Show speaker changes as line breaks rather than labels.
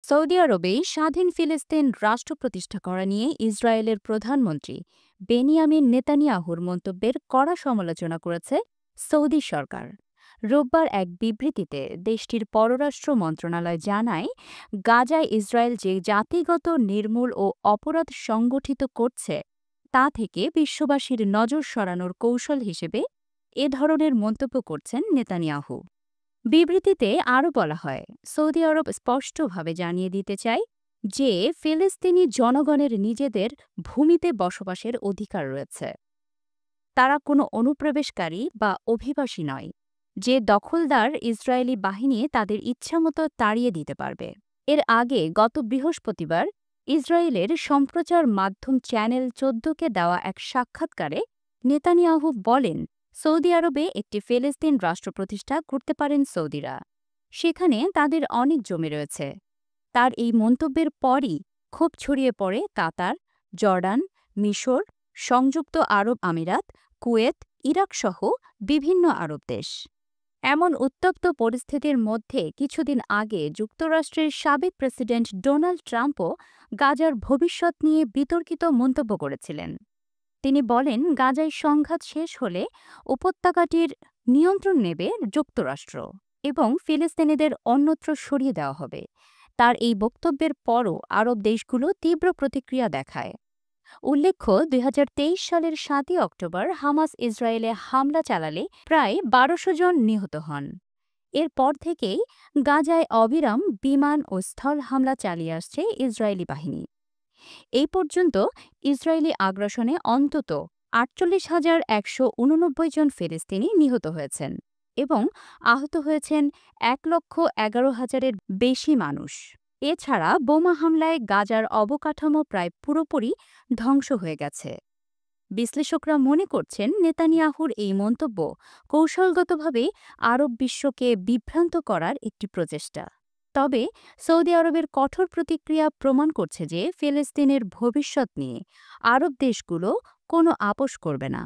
Saudi আরবে স্বাধীন ফিলিস্তিন রাষ্ট্র প্রতিষ্ঠা করা নিয়ে ইসরায়েলের প্রধানমন্ত্রী বেনিয়ামিন নেতানিয়াহুর মন্তব্যের কড়া সমালোচনা করেছে সৌদি সরকার। রোববার এক বিবৃতিতে দেশটির পররাষ্ট্র মন্ত্রণালয় জানায়, গাজায় ইসরায়েল যে জাতিগত নির্মূল ও অপরাধ সংগঠিত করছে তা থেকে বিশ্ববাসীর নজর সরানোর কৌশল হিসেবে এ ধরনের মন্তব্য করছেন নেতানিয়াহু। বিবৃতিতে আরও বলা হয়, সৌদি আরব স্পষ্টভাবে জানিয়ে দিতে চায় যে ফিলিস্তিনি জনগণের নিজেদের ভূমিতে বসবাসের অধিকার রয়েছে। তারা কোনো অনুপ্রবেশকারী বা অভিবাসী নয় যে দখলদার ইসরায়েলি বাহিনী তাদের ইচ্ছামতো তাড়িয়ে দিতে পারবে। এর আগে গত বৃহস্পতিবার ইসরায়েলের সম্প্রচার মাধ্যম চ্যানেল ১৪কে দেওয়া এক সাক্ষাৎকারে নেতানিয়াহু বলেন, সৌদি আরবে একটি ফিলিস্তিন রাষ্ট্র প্রতিষ্ঠা করতে পারেন সৌদিরা। সেখানে তাদের অনেক জমি রয়েছে। তার এই মন্তব্যের পরই ক্ষোভ ছড়িয়ে পড়ে কাতার, জর্ডান, মিশর, সংযুক্ত আরব আমিরাত, কুয়েত, ইরাক সহ বিভিন্ন আরব দেশ। এমন উত্তপ্ত পরিস্থিতির মধ্যে কিছুদিন আগে যুক্তরাষ্ট্রের সাবেক প্রেসিডেন্ট ডোনাল্ড ট্রাম্পও গাজার ভবিষ্যৎ নিয়ে বিতর্কিত মন্তব্য করেছিলেন। তিনি বলেন, গাজায় সংঘাত শেষ হলে উপত্যকাটির নিয়ন্ত্রণ নেবে যুক্তরাষ্ট্র এবং ফিলিস্তিনিদের অন্যত্র সরিয়ে দেওয়া হবে। তার এই বক্তব্যের পরও আরব দেশগুলো তীব্র প্রতিক্রিয়া দেখায়। উল্লেখ্য, ২০২৩ সালের ৭ই অক্টোবর হামাস ইসরায়েলে হামলা চালালে প্রায় ১২০০ জন নিহত হন। এরপর থেকেই গাজায় অবিরাম বিমান ও স্থল হামলা চালিয়ে আসছে ইসরায়েলি বাহিনী। এই পর্যন্ত ইসরায়েলি আগ্রাসনে অন্তত ৪৮,১৮৯ জন ফিলিস্তিনি নিহত হয়েছেন এবং আহত হয়েছেন ১,১১,০০০-এর বেশি মানুষ। এছাড়া বোমা হামলায় গাজার অবকাঠামো প্রায় পুরোপুরি ধ্বংস হয়ে গেছে। বিশ্লেষকরা মনে করছেন, নেতানিয়াহুর এই মন্তব্য কৌশলগতভাবে আরব বিশ্বকে বিভ্রান্ত করার একটি প্রচেষ্টা। তবে সৌদি আরবের কঠোর প্রতিক্রিয়া প্রমাণ করছে যে ফিলিস্তিনের ভবিষ্যৎ নিয়ে আরব দেশগুলো কোনো আপোস করবে না।